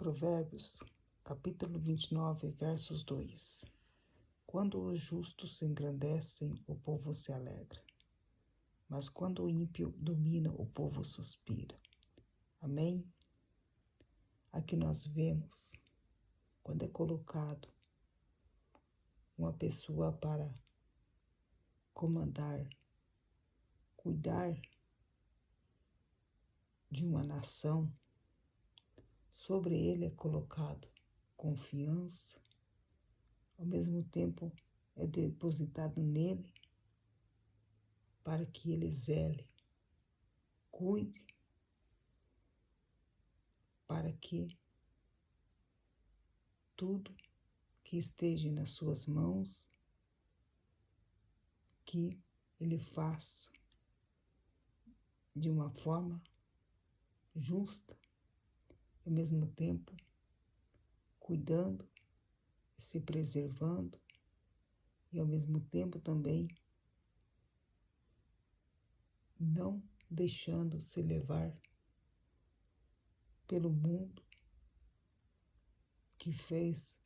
Provérbios, capítulo 29, versos 2. Quando os justos se engrandecem, o povo se alegra, mas quando o ímpio domina, o povo suspira. Amém? Aqui nós vemos, quando é colocado uma pessoa para comandar, cuidar de uma nação, sobre ele é colocado confiança, ao mesmo tempo é depositado nele para que ele zele, cuide, para que tudo que esteja nas suas mãos, que ele faça de uma forma justa, ao mesmo tempo cuidando, se preservando e ao mesmo tempo também não deixando se levar pelo mundo que fez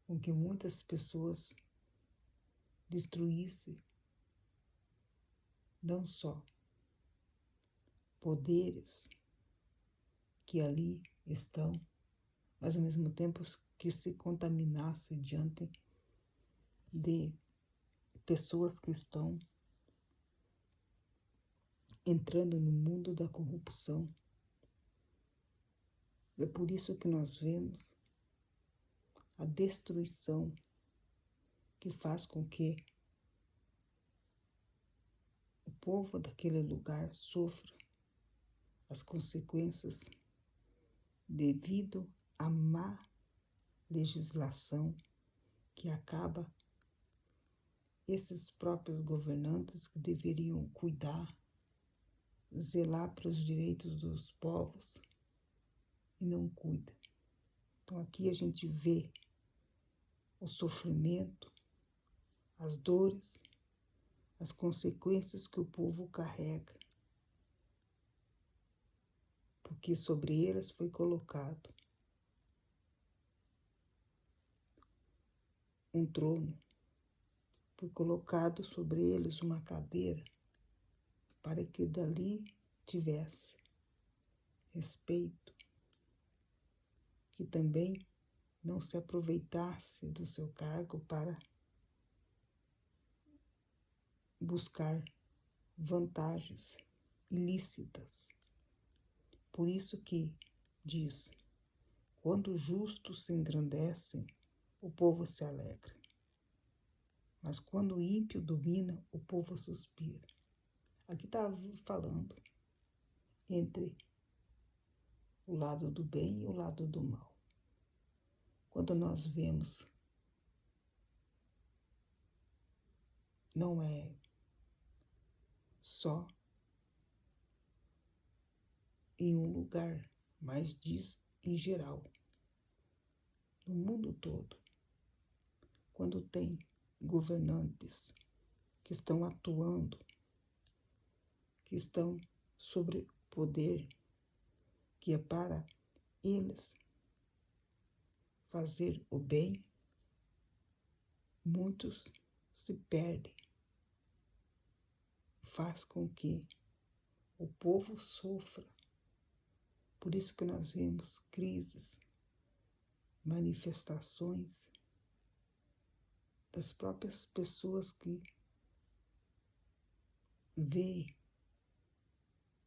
com que muitas pessoas destruíssem não só poderes que ali estão, mas ao mesmo tempo que se contaminasse diante de pessoas que estão entrando no mundo da corrupção. É por isso que nós vemos a destruição que faz com que o povo daquele lugar sofra as consequências devido à má legislação que acaba esses próprios governantes que deveriam cuidar, zelar pelos direitos dos povos e não cuida. Então aqui a gente vê o sofrimento, as dores, as consequências que o povo carrega, porque sobre eles foi colocado um trono, foi colocado sobre eles uma cadeira, para que dali tivesse respeito, que também não se aproveitasse do seu cargo para buscar vantagens ilícitas. Por isso que diz, quando os justos se engrandecem, o povo se alegra, mas quando o ímpio domina, o povo suspira. Aqui está falando entre o lado do bem e o lado do mal. Quando nós vemos, não é só em um lugar, mas diz em geral, no mundo todo, quando tem governantes que estão atuando, que estão sobre poder, que é para eles fazer o bem, muitos se perdem, faz com que o povo sofra. Por isso que nós vemos crises, manifestações das próprias pessoas que veem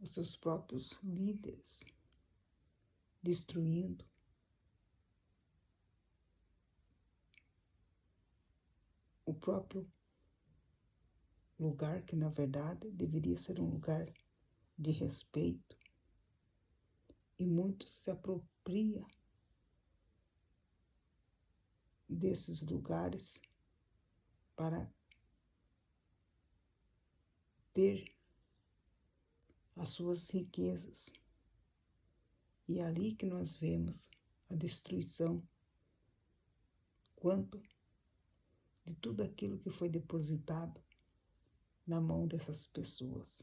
os seus próprios líderes destruindo o próprio lugar que, na verdade, deveria ser um lugar de respeito. E muitos se apropriam desses lugares para ter as suas riquezas. E é ali que nós vemos a destruição, quanto de tudo aquilo que foi depositado na mão dessas pessoas.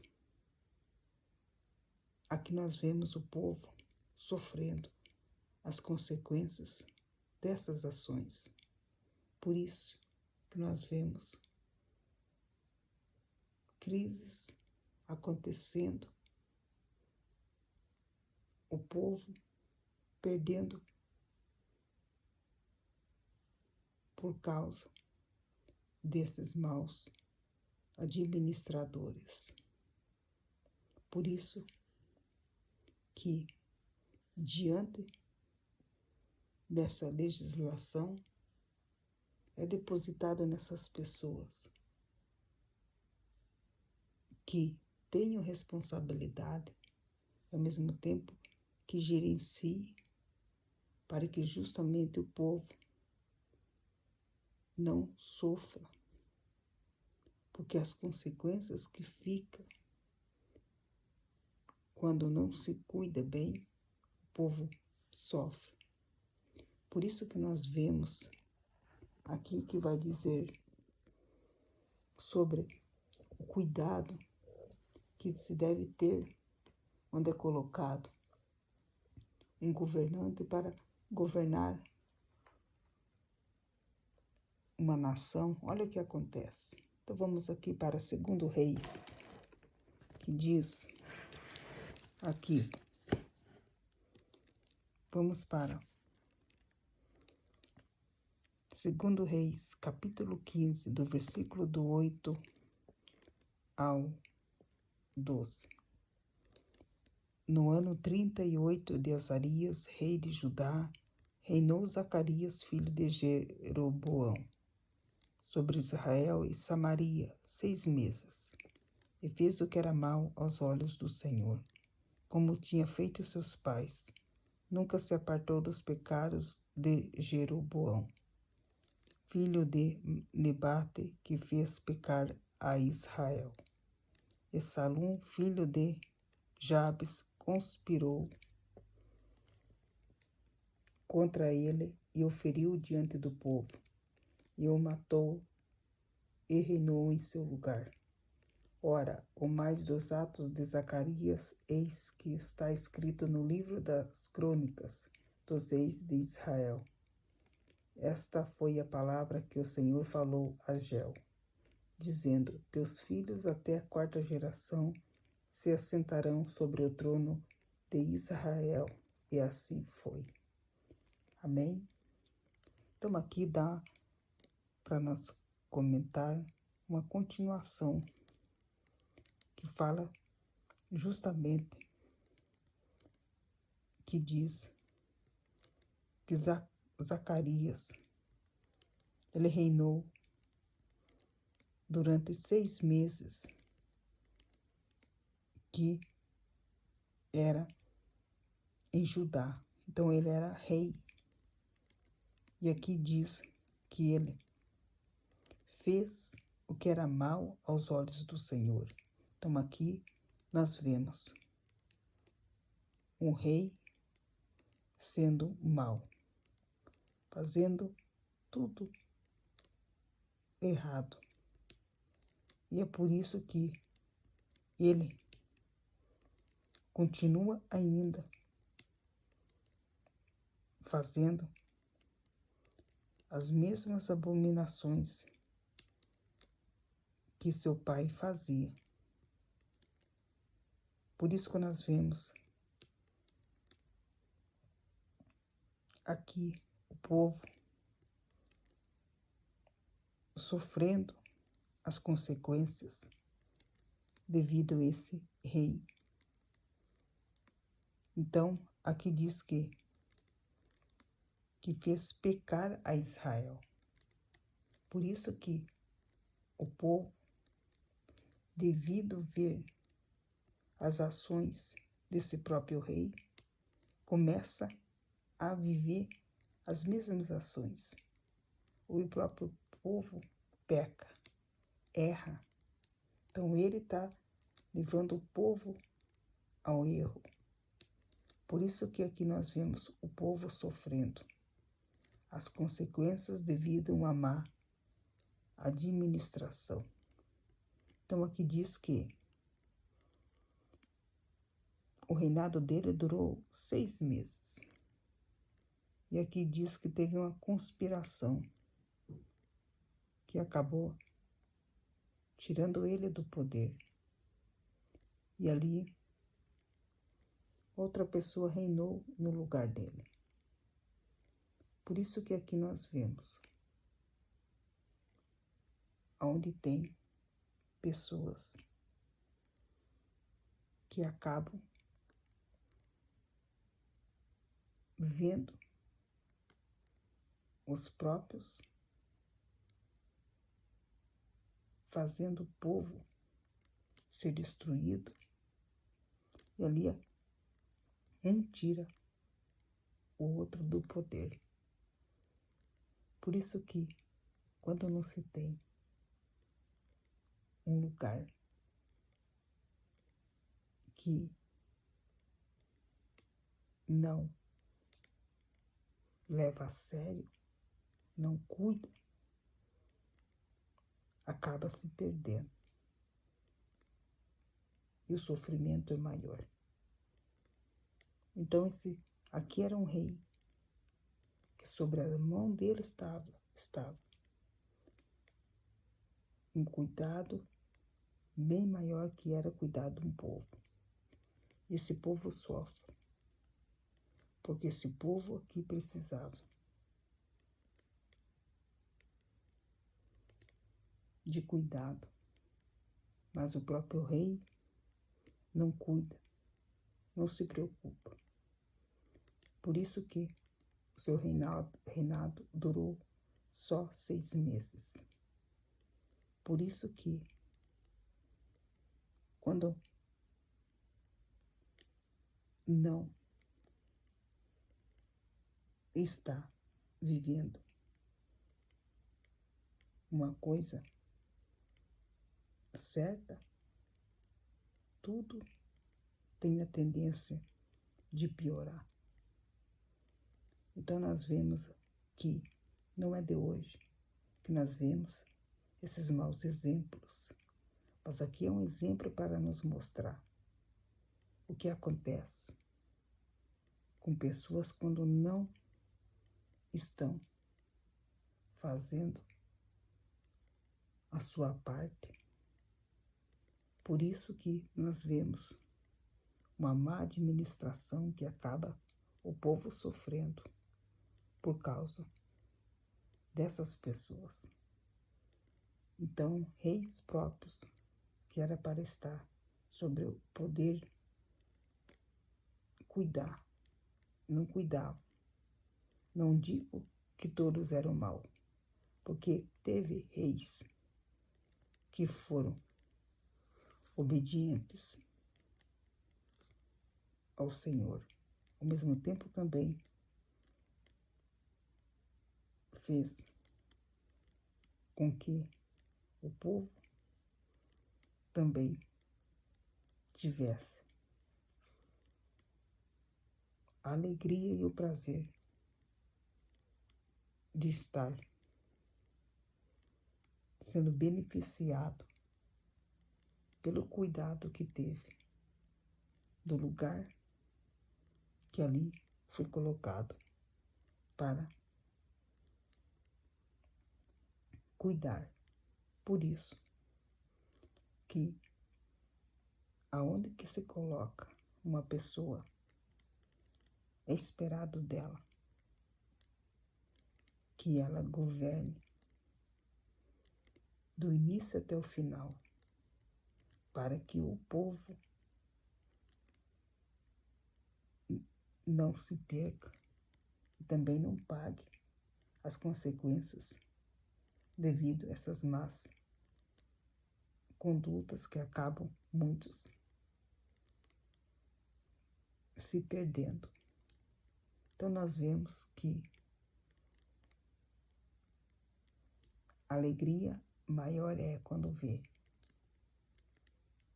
Aqui nós vemos o povo sofrendo as consequências dessas ações. Por isso que nós vemos crises acontecendo, o povo perdendo por causa desses maus administradores. Por isso que, diante dessa legislação, é depositado nessas pessoas que tenham responsabilidade, ao mesmo tempo que gerenciem, para que justamente o povo não sofra, porque as consequências que ficam quando não se cuida bem, o povo sofre. Por isso que nós vemos aqui que vai dizer sobre o cuidado que se deve ter quando é colocado um governante para governar uma nação. Olha o que acontece. Então vamos aqui para 2 Reis, que diz aqui. Vamos para 2 Reis, capítulo 15, do versículo do 8 ao 12. No ano 38 de Azarias, rei de Judá, reinou Zacarias, filho de Jeroboão, sobre Israel e Samaria 6 meses, e fez o que era mal aos olhos do Senhor, como tinha feito seus pais. Nunca se apartou dos pecados de Jeroboão, filho de Nebate, que fez pecar a Israel. E Salum, filho de Jabes, conspirou contra ele e o feriu diante do povo, e o matou e reinou em seu lugar. Ora, o mais dos atos de Zacarias, eis que está escrito no livro das crônicas dos reis de Israel. Esta foi a palavra que o Senhor falou a Geu, dizendo: teus filhos até a 4ª geração se assentarão sobre o trono de Israel. E assim foi. Amém? Então aqui dá para nós comentar uma continuação que fala justamente, que diz que Zacarias, ele reinou durante 6 meses, que era em Judá. Então ele era rei. E aqui diz que ele fez o que era mal aos olhos do Senhor. Então aqui nós vemos um rei sendo mau, fazendo tudo errado. E é por isso que ele continua ainda fazendo as mesmas abominações que seu pai fazia. Por isso que nós vemos aqui o povo sofrendo as consequências devido a esse rei. Então, aqui diz que fez pecar a Israel. Por isso que o povo, devido ver as ações desse próprio rei, começa a viver as mesmas ações. O próprio povo peca, erra. Então ele está levando o povo ao erro. Por isso que aqui nós vemos o povo sofrendo as consequências devido a uma má administração. Então aqui diz que o reinado dele durou 6 meses. E aqui diz que teve uma conspiração que acabou tirando ele do poder. E ali, outra pessoa reinou no lugar dele. Por isso que aqui nós vemos onde tem pessoas que acabam vendo os próprios fazendo o povo ser destruído, e ali um tira o outro do poder. Por isso que, quando não se tem um lugar que não leva a sério, não cuida, acaba se perdendo. E o sofrimento é maior. Então, aqui era um rei, que sobre a mão dele estava um cuidado bem maior, que era cuidar de um povo. Esse povo sofre, porque esse povo aqui precisava de cuidado, mas o próprio rei não cuida, não se preocupa. Por isso que o seu reinado durou só 6 meses. Por isso que, quando não está vivendo uma coisa certa, tudo tem a tendência de piorar. Então nós vemos que não é de hoje que nós vemos esses maus exemplos, mas aqui é um exemplo para nos mostrar o que acontece com pessoas quando não estão fazendo a sua parte. Por isso que nós vemos uma má administração que acaba o povo sofrendo por causa dessas pessoas. Então, reis próprios, que era para estar sobre o poder, cuidar, não cuidavam. Não digo que todos eram maus, porque teve reis que foram obedientes ao Senhor. Ao mesmo tempo também fez com que o povo também tivesse a alegria e o prazer de estar sendo beneficiado pelo cuidado que teve do lugar que ali foi colocado para cuidar. Por isso que aonde que se coloca uma pessoa, é esperado dela que ela governe do início até o final, para que o povo não se perca e também não pague as consequências devido a essas más condutas que acabam muitos se perdendo. Então nós vemos que a alegria maior é quando vê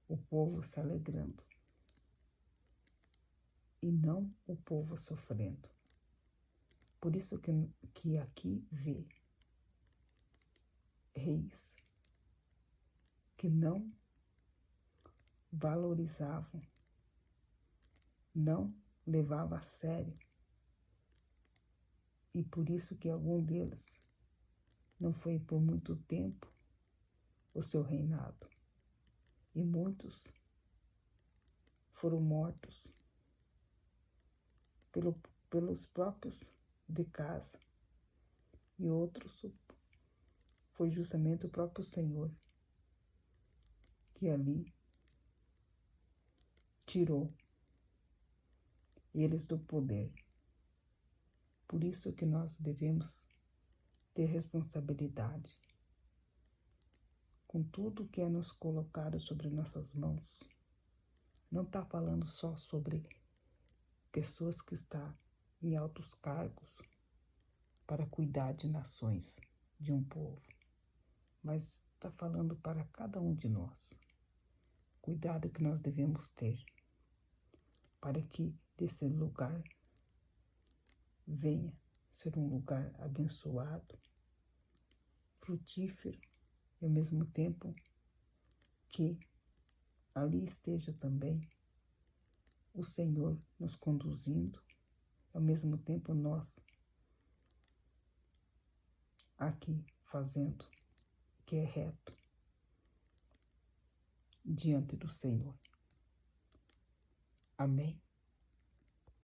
o povo se alegrando e não o povo sofrendo. Por isso que aqui vê reis que não valorizavam, não levavam a sério E por isso que algum deles não foi por muito tempo o seu reinado. E muitos foram mortos pelos próprios de casa. E outros foi justamente o próprio Senhor que ali tirou eles do poder. Por isso que nós devemos ter responsabilidade com tudo que é nos colocado sobre nossas mãos. Não está falando só sobre pessoas que estão em altos cargos para cuidar de nações, de um povo, mas está falando para cada um de nós. Cuidado que nós devemos ter para que desse lugar venha ser um lugar abençoado, frutífero e ao mesmo tempo que ali esteja também o Senhor nos conduzindo, ao mesmo tempo nós aqui fazendo o que é reto diante do Senhor. Amém.